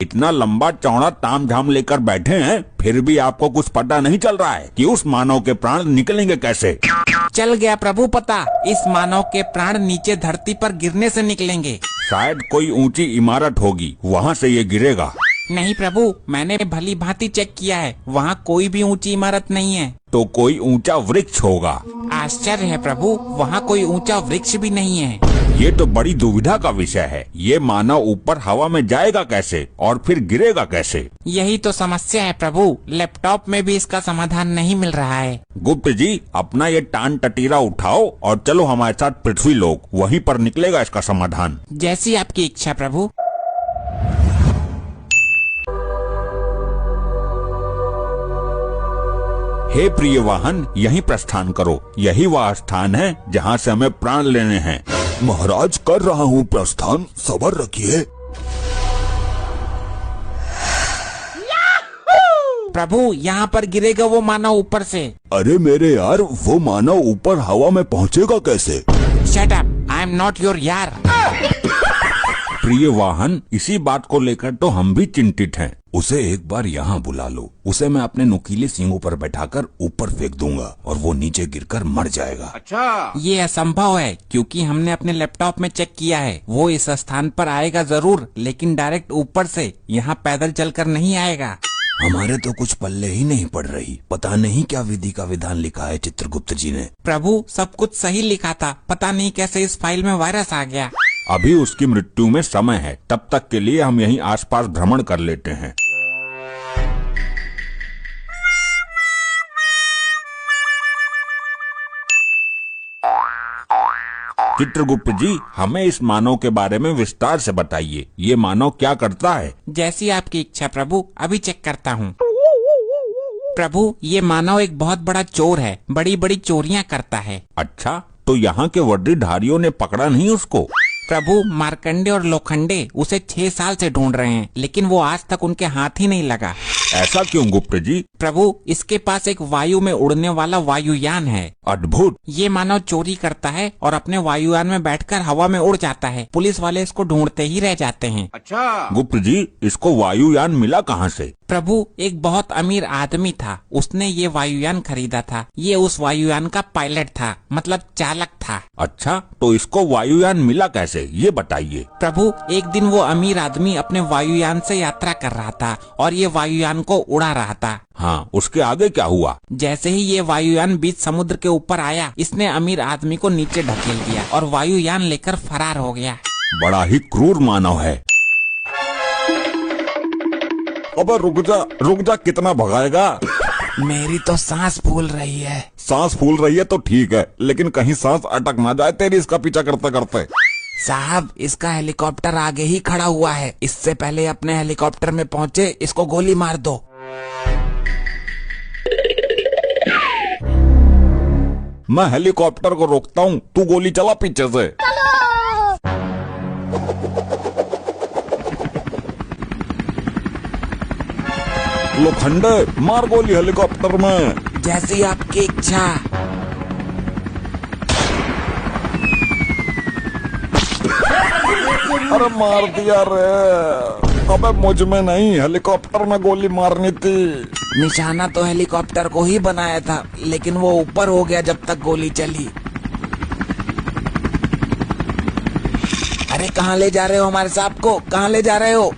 इतना लंबा चौड़ा तामझाम लेकर बैठे हैं, फिर भी आपको कुछ पता नहीं चल रहा है कि उस मानव के प्राण निकलेंगे कैसे? चल गया प्रभु पता, इस मानव के प्राण नीचे धरती पर गिरने से निकलेंगे। शायद कोई ऊंची इमारत होगी, वहाँ से ये गिरेगा। नहीं प्रभु, मैंने भली भांति चेक किया है, वहाँ कोई भी ऊंची इमारत नहीं है। तो कोई ऊंचा वृक्ष होगा। आश्चर्य है प्रभु, वहाँ कोई ऊंचा वृक्ष भी नहीं है। ये तो बड़ी दुविधा का विषय है। ये मानव ऊपर हवा में जाएगा कैसे और फिर गिरेगा कैसे? यही तो समस्या है प्रभु, लैपटॉप में भी इसका समाधान नहीं मिल रहा है। गुप्त जी, अपना ये टान टटीरा उठाओ और चलो हमारे साथ पृथ्वी लोक, वहीं पर निकलेगा इसका समाधान। जैसी आपकी इच्छा प्रभु। हे प्रिय वाहन, यहीं प्रस्थान करो। यही वह स्थान है जहाँ से हमें प्राण लेने हैं। महाराज, कर रहा हूँ प्रस्थान, सब्र रखिए। प्रभु, यहाँ पर गिरेगा वो मानव ऊपर से। अरे मेरे यार, वो मानव ऊपर हवा में पहुँचेगा कैसे? Shut up, I am not your यार। प्रिय वाहन, इसी बात को लेकर तो हम भी चिंतित हैं। उसे एक बार यहाँ बुला लो। उसे मैं अपने नुकीले सींगों पर बैठाकर ऊपर फेंक दूंगा और वो नीचे गिरकर मर जाएगा। अच्छा, ये असंभव है, क्योंकि हमने अपने लैपटॉप में चेक किया है। वो इस स्थान पर आएगा जरूर, लेकिन डायरेक्ट ऊपर से, यहाँ पैदल चलकर नहीं आएगा। हमारे तो कुछ पल्ले ही नहीं पड़ रही। पता नहीं क्या विधि का विधान लिखा है चित्रगुप्त जी ने। प्रभु, सब कुछ सही लिखा था, पता नहीं कैसे इस फाइल में वायरस आ गया। अभी उसकी मृत्यु में समय है, तब तक के लिए हम यहीं आसपास भ्रमण कर लेते हैं। चित्रगुप्त जी, हमें इस मानव के बारे में विस्तार से बताइए। ये मानव क्या करता है? जैसी आपकी इच्छा प्रभु, अभी चेक करता हूँ। प्रभु, ये मानव एक बहुत बड़ा चोर है, बड़ी बड़ी चोरियाँ करता है। अच्छा, तो यहाँ के वर्दीधारियों ने पकड़ा नहीं उसको? प्रभु, मार्कंडे और लोखंडे उसे 6 साल से ढूंढ रहे हैं, लेकिन वो आज तक उनके हाथ ही नहीं लगा। ऐसा क्यों गुप्त जी? प्रभु, इसके पास एक वायु में उड़ने वाला वायुयान है। अद्भुत। ये मानव चोरी करता है और अपने वायुयान में बैठकर हवा में उड़ जाता है। पुलिस वाले इसको ढूंढते ही रह जाते हैं। अच्छा, गुप्त जी, इसको वायुयान मिला कहाँ से? प्रभु, एक बहुत अमीर आदमी था, उसने ये वायुयान खरीदा था। ये उस वायुयान का पायलट था, मतलब चालक था। अच्छा, तो इसको वायुयान मिला कैसे, ये बताइए। प्रभु, एक दिन वो अमीर आदमी अपने वायुयान से यात्रा कर रहा था और ये वायुयान को उड़ा रहा था। हाँ, उसके आगे क्या हुआ? जैसे ही ये वायुयान बीच समुद्र के ऊपर आया, इसने अमीर आदमी को नीचे ढकेल दिया और वायुयान लेकर फरार हो गया। बड़ा ही क्रूर मानव है। अबे रुक जा, कितना भगाएगा? मेरी तो सांस फूल रही है। सांस फूल रही है तो ठीक है, लेकिन कहीं सांस अटक ना जाए तेरी इसका पीछा करते करते। साहब, इसका हेलीकॉप्टर आगे ही खड़ा हुआ है। इससे पहले अपने हेलीकॉप्टर में पहुँचे, इसको गोली मार दो। मैं हेलीकॉप्टर को रोकता हूँ, तू गोली चला पीछे से। लोखंडे, मार गोली हेलीकॉप्टर में। जैसी आपकी इच्छा। अरे मार दिया रे। अबे मुझ में नहीं, हेलीकॉप्टर में गोली मारनी थी। निशाना तो हेलीकॉप्टर को ही बनाया था, लेकिन वो ऊपर हो गया जब तक गोली चली। अरे कहाँ ले जा रहे हो हमारे साहब को, कहाँ ले जा रहे हो?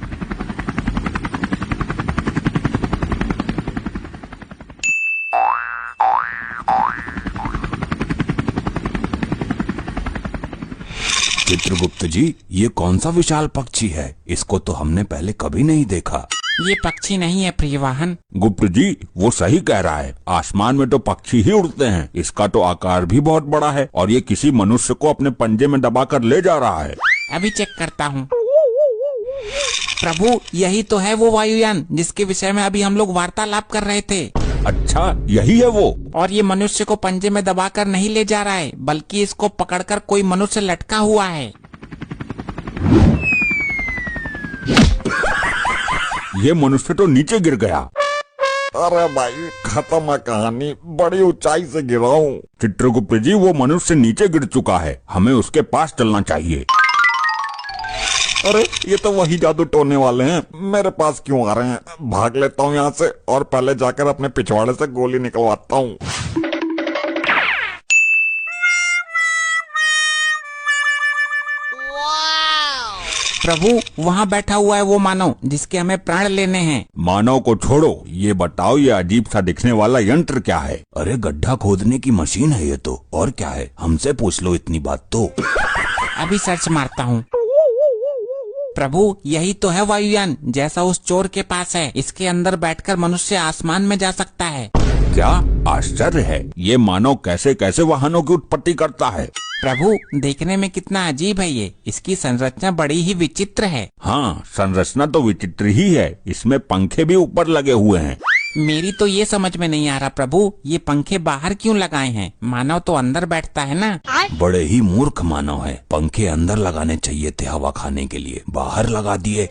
चित्रगुप्त जी, ये कौन सा विशाल पक्षी है? इसको तो हमने पहले कभी नहीं देखा। ये पक्षी नहीं है प्रियवाहन। गुप्त जी, वो सही कह रहा है। आसमान में तो पक्षी ही उड़ते हैं। इसका तो आकार भी बहुत बड़ा है और ये किसी मनुष्य को अपने पंजे में दबाकर ले जा रहा है। अभी चेक करता हूँ। प्रभु, यही तो है वो वायुयान जिसके विषय में अभी हम लोग वार्तालाप कर रहे थे। अच्छा, यही है वो। और ये मनुष्य को पंजे में दबाकर नहीं ले जा रहा है, बल्कि इसको पकड़कर कोई मनुष्य लटका हुआ है। ये मनुष्य तो नीचे गिर गया। अरे भाई, खत्म है कहानी। बड़ी ऊंचाई से गिरा हूँ। चित्रगुप्त जी, वो मनुष्य नीचे गिर चुका है, हमें उसके पास चलना चाहिए। अरे ये तो वही जादू टोने वाले हैं, मेरे पास क्यों आ रहे हैं? भाग लेता हूँ यहाँ से और पहले जाकर अपने पिछवाड़े से गोली निकलवाता हूँ। प्रभु वहाँ बैठा हुआ है वो मानव जिसके हमें प्राण लेने हैं। मानव को छोड़ो, ये बताओ ये अजीब सा दिखने वाला यंत्र क्या है? अरे गड्ढा खोदने की मशीन है ये तो, और क्या है, हमसे पूछ लो इतनी बात तो। अभी सर्च मारता हूँ। प्रभु यही तो है वायुयान जैसा उस चोर के पास है। इसके अंदर बैठकर मनुष्य आसमान में जा सकता है। क्या आश्चर्य है, ये मानव कैसे कैसे वाहनों की उत्पत्ति करता है। प्रभु देखने में कितना अजीब है ये, इसकी संरचना बड़ी ही विचित्र है। हाँ संरचना तो विचित्र ही है, इसमें पंखे भी ऊपर लगे हुए हैं। मेरी तो ये समझ में नहीं आ रहा प्रभु, ये पंखे बाहर क्यों लगाए हैं? मानव तो अंदर बैठता है ना। बड़े ही मूर्ख मानव है, पंखे अंदर लगाने चाहिए थे हवा खाने के लिए, बाहर लगा दिए।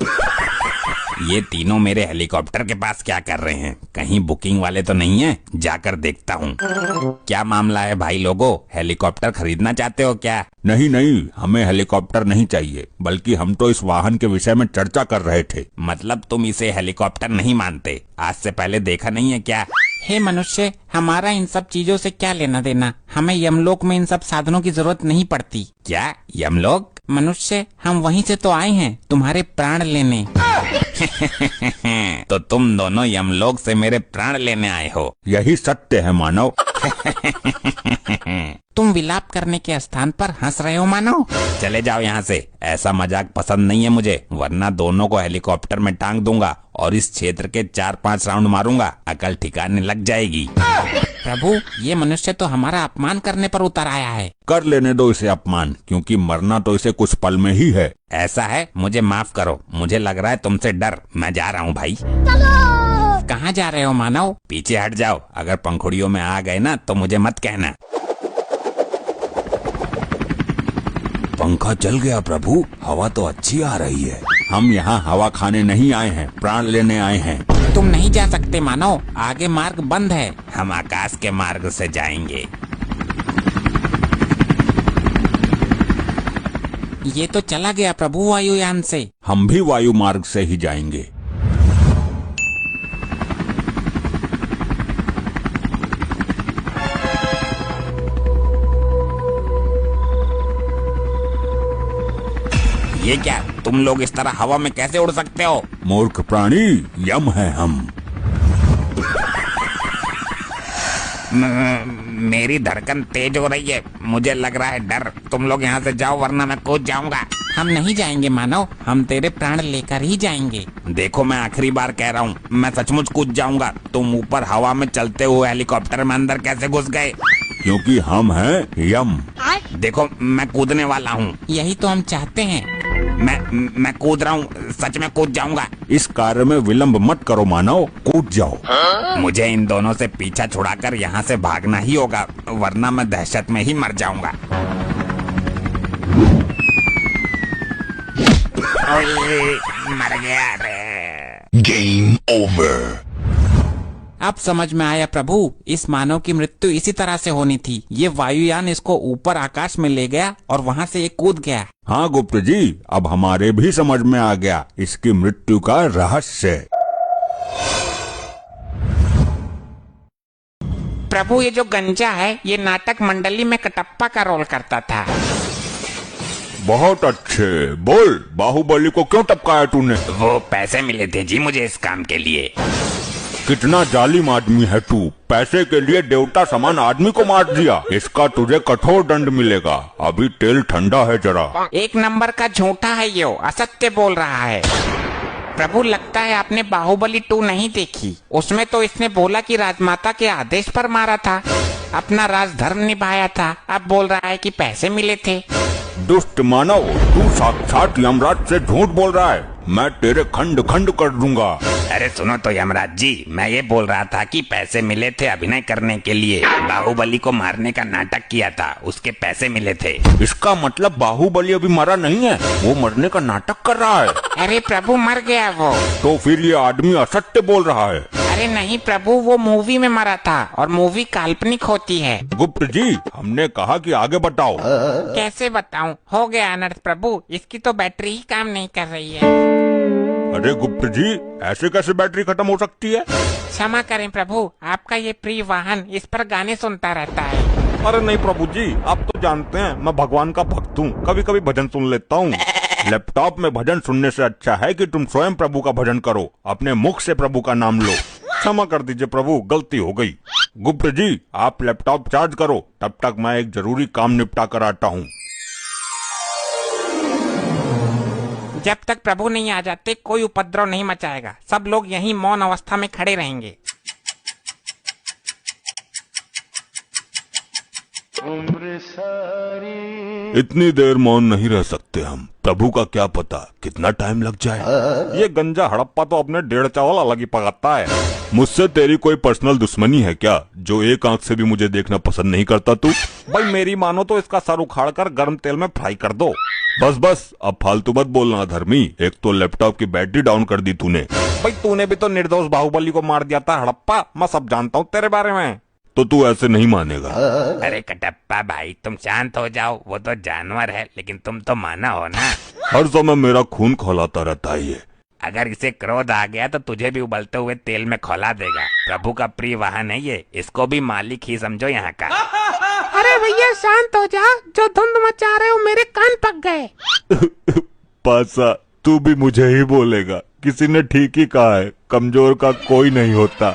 ये तीनों मेरे हेलीकॉप्टर के पास क्या कर रहे हैं? कहीं बुकिंग वाले तो नहीं है? जाकर देखता हूँ। क्या मामला है भाई लोगों, हेलीकॉप्टर खरीदना चाहते हो क्या? नहीं नहीं, हमें हेलीकॉप्टर नहीं चाहिए, बल्कि हम तो इस वाहन के विषय में चर्चा कर रहे थे। मतलब तुम इसे हेलीकॉप्टर नहीं मानते? आज से पहले देखा नहीं है क्या? हे मनुष्य, हमारा इन सब चीजों से क्या लेना देना? हमें यमलोक में इन सब साधनों की जरूरत नहीं पड़ती। क्या यमलोक? मनुष्य हम वहीं से तो आए हैं तुम्हारे प्राण लेने। तो तुम दोनों यमलोक से मेरे प्राण लेने आए हो? यही सत्य है मानव। तुम विलाप करने के स्थान पर हंस रहे हो मानव? चले जाओ यहाँ से, ऐसा मजाक पसंद नहीं है मुझे, वरना दोनों को हेलीकॉप्टर में टांग दूंगा और इस क्षेत्र के 4-5 राउंड मारूंगा, अकल ठिकाने लग जाएगी। प्रभु ये मनुष्य तो हमारा अपमान करने पर उतर आया है। कर लेने दो इसे अपमान, क्योंकि मरना तो इसे कुछ पल में ही है। ऐसा है, मुझे माफ करो, मुझे लग रहा है तुमसे डर। मैं जा रहा हूँ भाई। कहाँ जा रहे हो मानव? पीछे हट जाओ, अगर पंखुड़ियों में आ गए ना तो मुझे मत कहना। पंखा चल गया प्रभु, हवा तो अच्छी आ रही है। हम यहाँ हवा खाने नहीं आए हैं, प्राण लेने आए हैं। तुम नहीं जा सकते मानव, आगे मार्ग बंद है। हम आकाश के मार्ग से जाएंगे। ये तो चला गया प्रभु वायुयान से। हम भी वायु मार्ग से ही जाएंगे। ये क्या, तुम लोग इस तरह हवा में कैसे उड़ सकते हो? मूर्ख प्राणी, यम है हम। मेरी धड़कन तेज हो रही है, मुझे लग रहा है डर। तुम लोग यहाँ से जाओ वरना मैं कूद जाऊंगा। हम नहीं जाएंगे मानव, हम तेरे प्राण लेकर ही जाएंगे। देखो मैं आखिरी बार कह रहा हूँ, मैं सचमुच कूद जाऊंगा। तुम ऊपर हवा में चलते हुए हेलीकॉप्टर में अंदर कैसे घुस गए? क्योंकि हम हैं यम। देखो मैं कूदने वाला हूँ। यही तो हम चाहते हैं। मैं कूद रहा हूँ, सच में कूद जाऊंगा। इस कार्य में विलंब मत करो मानव, कूद जाओ। मुझे इन दोनों से पीछा छुड़ाकर यहाँ से भागना ही होगा, वरना मैं दहशत में ही मर जाऊंगा। मर गया रे। Game over. अब समझ में आया प्रभु, इस मानव की मृत्यु इसी तरह से होनी थी। ये वायुयान इसको ऊपर आकाश में ले गया और वहाँ से ये कूद गया। हाँ गुप्त जी, अब हमारे भी समझ में आ गया इसकी मृत्यु का रहस्य। प्रभु ये जो गंजा है, ये नाटक मंडली में कटप्पा का रोल करता था। बहुत अच्छे, बोल बाहुबली को क्यों टपकाया तूने? वो पैसे मिले थे जी मुझे इस काम के लिए। कितना जालिम आदमी है तू, पैसे के लिए देवता समान आदमी को मार दिया। इसका तुझे कठोर दंड मिलेगा, अभी तेल ठंडा है जरा। एक नंबर का झूठा है ये, असत्य बोल रहा है। प्रभु लगता है आपने बाहुबली 2 नहीं देखी। उसमें तो इसने बोला कि राजमाता के आदेश पर मारा था, अपना राजधर्म निभाया था। अब बोल रहा है कि पैसे मिले थे। दुष्ट मानव, तू साक्षात यमराज से झूठ बोल रहा है। मैं तेरे खंड खंड कर दूंगा। अरे सुनो तो यमराज जी, मैं ये बोल रहा था कि पैसे मिले थे अभिनय करने के लिए। बाहुबली को मारने का नाटक किया था, उसके पैसे मिले थे। इसका मतलब बाहुबली अभी मरा नहीं है, वो मरने का नाटक कर रहा है। अरे प्रभु मर गया वो। तो फिर ये आदमी असत्य बोल रहा है। अरे अरे नहीं प्रभु, वो मूवी में मरा था और मूवी काल्पनिक होती है। गुप्त जी, हमने कहा कि आगे बताओ। कैसे बताऊं? हो गया अनर्थ प्रभु, इसकी तो बैटरी ही काम नहीं कर रही है। अरे गुप्त जी, ऐसे कैसे बैटरी खत्म हो सकती है? क्षमा करें प्रभु, आपका ये प्रिय वाहन इस पर गाने सुनता रहता है। अरे नहीं प्रभु जी, आप तो जानते हैं मैं भगवान का भक्त हूँ, कभी कभी भजन सुन लेता हूँ। लैपटॉप में भजन सुनने से अच्छा है कि तुम स्वयं प्रभु का भजन करो, अपने मुख से प्रभु का नाम लो। क्षमा कर दीजिए प्रभु, गलती हो गई। गुप्त जी, आप लैपटॉप चार्ज करो, तब तक मैं एक जरूरी काम निपटा कर आता हूँ। जब तक प्रभु नहीं आ जाते कोई उपद्रव नहीं मचाएगा, सब लोग यहीं मौन अवस्था में खड़े रहेंगे। इतनी देर मौन नहीं रह सकते हम। प्रभु का क्या पता कितना टाइम लग जाए। ये गंजा हड़प्पा तो अपने 1.5 चावल अलग ही पकाता है। मुझसे तेरी कोई पर्सनल दुश्मनी है क्या, जो एक आंख से भी मुझे देखना पसंद नहीं करता तू? भाई मेरी मानो तो इसका सर उखाड़ कर गर्म तेल में फ्राई कर दो। बस बस, अब फालतू मत बोलना धर्मी। एक तो लैपटॉप की बैटरी डाउन कर दी तूने। भाई तूने भी तो निर्दोष बाहुबली को मार दिया था हड़प्पा, मैं सब जानता हूँ तेरे बारे में। तो तू ऐसे नहीं मानेगा। अरे कटप्पा भाई, तुम शांत हो जाओ, वो तो जानवर है लेकिन तुम तो माना हो ना। हर समय मेरा खून खौलाता रहता है ये। अगर इसे क्रोध आ गया तो तुझे भी उबलते हुए तेल में खौला देगा। प्रभु का प्रिय वाहन है ये, इसको भी मालिक ही समझो यहाँ का। अरे भैया शांत हो जा, जो धुंध मचा रहे हो मेरे कान पक गए। पासा, तू भी मुझे ही बोलेगा? किसी ने ठीक ही कहा है, कमजोर का कोई नहीं होता।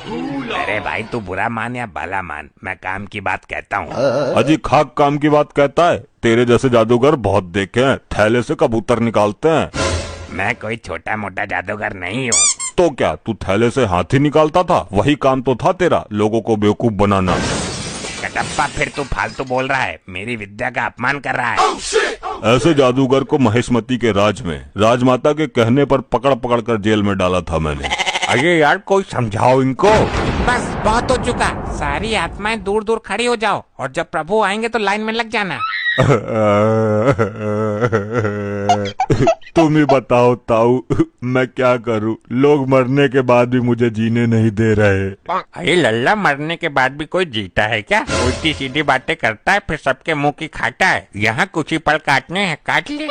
अरे भाई तू बुरा मान या भला मान, मैं काम की बात कहता हूँ। अजी खाक काम की बात कहता है? तेरे जैसे जादूगर बहुत देखे हैं, थैले से कबूतर निकालते हैं। मैं कोई छोटा मोटा जादूगर नहीं हूँ। तो क्या तू थैले से हाथी निकालता था? वही काम तो था तेरा, लोगों को बेवकूफ बनाना। कटप्पा फिर तू फालतू बोल रहा है, मेरी विद्या का अपमान कर रहा है। ऐसे जादूगर को महेशमती के राज में राजमाता के कहने पर पकड़ पकड़ कर जेल में डाला था मैंने। अरे यार कोई समझाओ इनको। बस बहुत हो चुका, सारी आत्माएं दूर दूर खड़ी हो जाओ और जब प्रभु आएंगे तो लाइन में लग जाना। तुम ही बताओ ताऊ, मैं क्या करूं? लोग मरने के बाद भी मुझे जीने नहीं दे रहे। अरे लल्ला, मरने के बाद भी कोई जीता है क्या? उल्टी सीधी बातें करता है फिर सबके मुंह की खाता है। यहाँ कुछ ही पल काटने हैं, काट ले।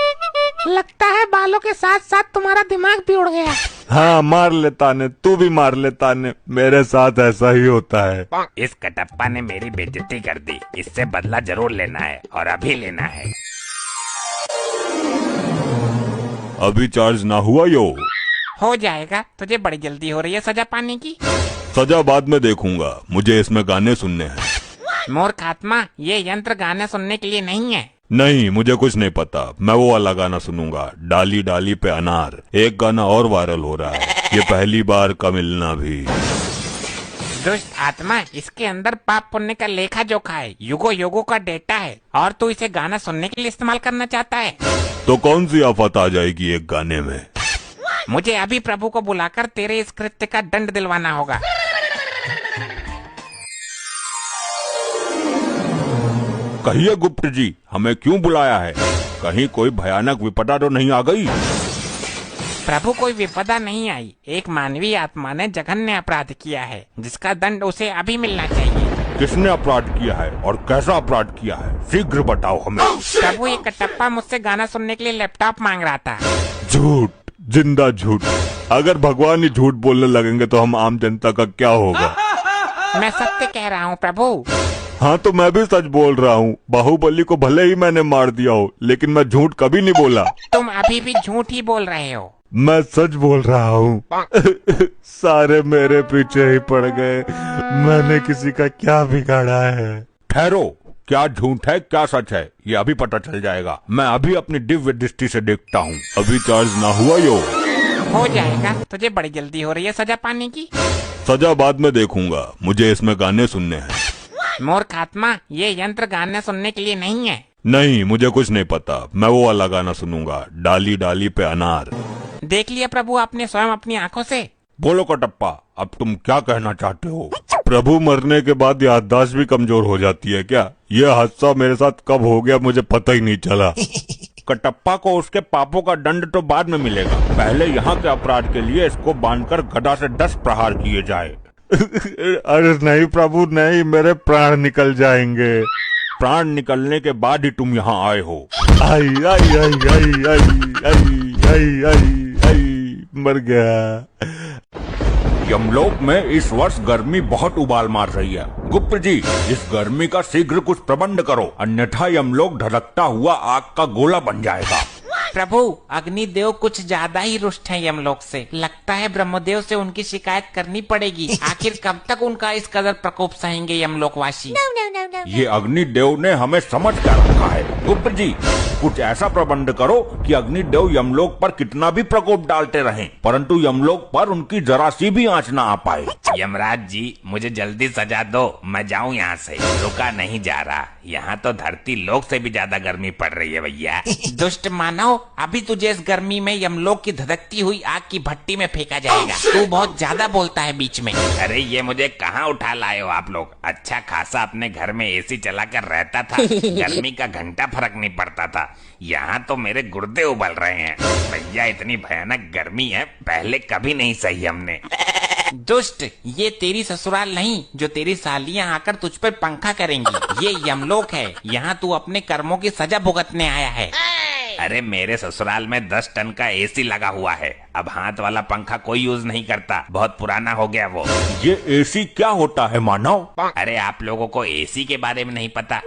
लगता है बालों के साथ साथ तुम्हारा दिमाग भी उड़ गया। हाँ मार लेता ने, तू भी मार लेता ने, मेरे साथ ऐसा ही होता है। इस कटप्पा ने मेरी बेइज्जती कर दी, इससे बदला जरूर लेना है और अभी लेना है। अभी चार्ज ना हुआ यो? हो जाएगा, तुझे बड़ी जल्दी हो रही है सजा पाने की। सजा बाद में देखूंगा, मुझे इसमें गाने सुनने हैं। मूर्ख आत्मा, ये यंत्र गाने सुनने के लिए नहीं है। नहीं, मुझे कुछ नहीं पता, मैं वो वाला गाना सुनूंगा, डाली डाली पे अनार। एक गाना और वायरल हो रहा है, ये पहली बार का मिलना भी। दुष्ट आत्मा, इसके अंदर पाप पुण्य का लेखा जोखा है, युगो युगो का डेटा है और तू इसे गाना सुनने के लिए इस्तेमाल करना चाहता है। तो कौन सी आफत आ जाएगी एक गाने में? मुझे अभी प्रभु को बुलाकर तेरे इस कृत्य का दंड दिलवाना होगा। कहिए गुप्त जी, हमें क्यों बुलाया है? कहीं कोई भयानक विपदा तो नहीं आ गई? प्रभु कोई विपदा नहीं आई, एक मानवीय आत्मा ने जघन्य अपराध किया है जिसका दंड उसे अभी मिलना चाहिए। किसने अपराध किया है और कैसा अपराध किया है? शीघ्र बताओ हमें। प्रभु, ये कटप्पा मुझसे गाना सुनने के लिए लैपटॉप मांग रहा था। झूठ, जिंदा झूठ। अगर भगवान ही झूठ बोलने लगेंगे तो हम आम जनता का क्या होगा? मैं सत्य कह रहा हूँ प्रभु। हाँ तो मैं भी सच बोल रहा हूँ। बाहुबली को भले ही मैंने मार दिया हो, लेकिन मैं झूठ कभी नहीं बोला। तुम अभी भी झूठ ही बोल रहे हो। मैं सच बोल रहा हूँ। सारे मेरे पीछे ही पड़ गए, मैंने किसी का क्या बिगाड़ा है? ठहरो, क्या झूठ है क्या सच है ये अभी पता चल जाएगा। मैं अभी अपनी दिव्य दृष्टि से देखता हूँ। अभी चार्ज ना हुआ यो? हो जाएगा, तुझे बड़ी जल्दी हो रही है सजा पाने की। सजा बाद में देखूंगा, मुझे इसमें गाने सुनने हैं। मूर्ख आत्मा, ये यंत्र गाने सुनने के लिए नहीं है। नहीं, मुझे कुछ नहीं पता, मैं वो वाला गाना सुनूंगा, डाली डाली पे अनार। देख लिया प्रभु आपने स्वयं अपनी आंखों से। बोलो कटप्पा, अब तुम क्या कहना चाहते हो? प्रभु मरने के बाद याददाश्त भी कमजोर हो जाती है क्या? यह हादसा मेरे साथ कब हो गया मुझे पता ही नहीं चला। कटप्पा को उसके पापों का दंड तो बाद में मिलेगा, पहले यहाँ के अपराध के लिए इसको बांधकर गदा से 10 प्रहार किए जाए। अरे नहीं प्रभु नहीं, मेरे प्राण निकल जाएंगे। प्राण निकलने के बाद ही तुम यहाँ आए हो। आई आई आई आई आई आई आई आई आई मर गया। यमलोक में इस वर्ष गर्मी बहुत उबाल मार रही है। गुप्त जी, इस गर्मी का शीघ्र कुछ प्रबंध करो, अन्यथा यमलोक धड़कता हुआ आग का गोला बन जाएगा। प्रभु, अग्निदेव कुछ ज्यादा ही रुष्ट हैं यमलोक से। लगता है ब्रह्मदेव से उनकी शिकायत करनी पड़ेगी। आखिर कब तक उनका इस कदर प्रकोप सहेंगे यमलोकवासी? ये अग्निदेव ने हमें समझ कर रखा है। गुप्त जी, कुछ ऐसा प्रबंध करो कि अग्निदेव यमलोक पर कितना भी प्रकोप डालते रहें, परंतु यमलोक पर उनकी जरा सी भी आंच ना आ पाए। यमराज जी, मुझे जल्दी सजा दो, मैं जाऊं यहाँ से। रुका नहीं जा रहा, यहाँ तो धरती लोक से भी ज्यादा गर्मी पड़ रही है भैया। दुष्ट मानव, अभी तुझे इस गर्मी में यमलोक की धधकती हुई आग की भट्टी में फेंका जाएगा। तू बहुत ज्यादा बोलता है बीच में। अरे ये मुझे कहाँ उठा लाए हो आप लोग? अच्छा खासा अपने घर में एसी चलाकर रहता था, गर्मी का घंटा फर्क नहीं पड़ता था। यहाँ तो मेरे गुर्दे उबल रहे हैं भैया, इतनी भयानक गर्मी है, पहले कभी नहीं सही हमने। दुष्ट, ये तेरी ससुराल नहीं जो तेरी सालियां आकर तुझ पर पंखा करेंगी। ये यमलोक है, यहाँ तू अपने कर्मों की सजा भुगतने आया है। अरे मेरे ससुराल में 10 टन का एसी लगा हुआ है। अब हाथ वाला पंखा कोई यूज नहीं करता, बहुत पुराना हो गया वो। ये एसी क्या होता है मानव? अरे आप लोगों को एसी के बारे में नहीं पता?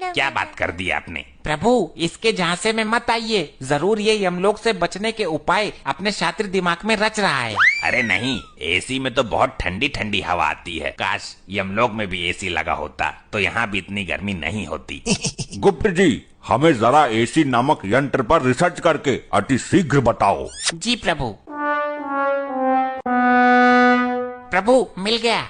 क्या बात कर दी आपने? प्रभु, इसके झांसे में मत आइए। जरूर ये यमलोक से बचने के उपाय अपने शातिर दिमाग में रच रहा है। अरे नहीं, एसी में तो बहुत ठंडी ठंडी हवा आती है। काश यमलोक में भी एसी लगा होता तो यहाँ भी इतनी गर्मी नहीं होती। गुप्त जी, हमें जरा एसी नामक यंत्र पर रिसर्च करके अति शीघ्र बताओ। जी प्रभु। प्रभु, मिल गया।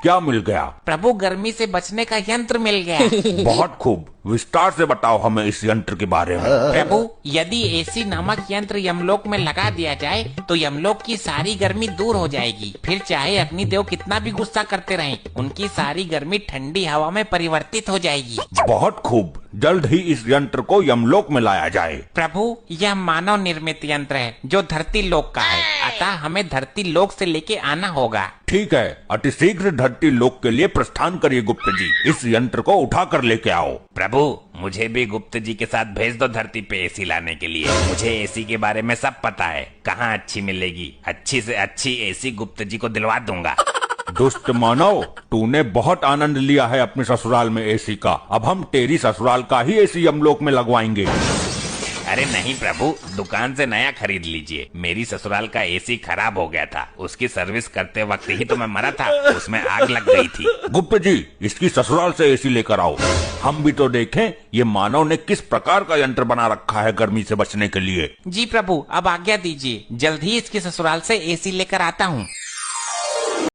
क्या मिल गया? प्रभु, गर्मी से बचने का यंत्र मिल गया। बहुत खूब, विस्तार से बताओ हमें इस यंत्र के बारे में। प्रभु, यदि एसी नामक यंत्र यमलोक में लगा दिया जाए तो यमलोक की सारी गर्मी दूर हो जाएगी। फिर चाहे अग्निदेव कितना भी गुस्सा करते रहें, उनकी सारी गर्मी ठंडी हवा में परिवर्तित हो जाएगी। बहुत खूब, जल्द ही इस यंत्र को यमलोक में लाया जाए। प्रभु, यह मानव निर्मित यंत्र है जो धरती लोक का है, अतः हमें धरती लोक से लेके आना होगा। ठीक है, अति शीघ्र धरती लोक के लिए प्रस्थान करिए गुप्त जी। इस यंत्र को उठा कर लेके आओ। प्रभु, मुझे भी गुप्त जी के साथ भेज दो धरती पे एसी लाने के लिए। मुझे एसी के बारे में सब पता है, कहाँ अच्छी मिलेगी। अच्छी से अच्छी एसी गुप्त जी को दिलवा दूंगा। दुष्ट मानव, तूने बहुत आनंद लिया है अपने ससुराल में एसी का। अब हम तेरी ससुराल का ही एसी यमलोक में लगवाएंगे। अरे नहीं प्रभु, दुकान से नया खरीद लीजिए। मेरी ससुराल का एसी खराब हो गया था, उसकी सर्विस करते वक्त ही तो मैं मरा था, उसमें आग लग गई थी। गुप्त जी, इसकी ससुराल से एसी लेकर आओ, हम भी तो देखें ये मानव ने किस प्रकार का यंत्र बना रखा है गर्मी से बचने के लिए। जी प्रभु, अब आज्ञा दीजिए, जल्द ही इसकी ससुराल से एसी लेकर आता हूँ।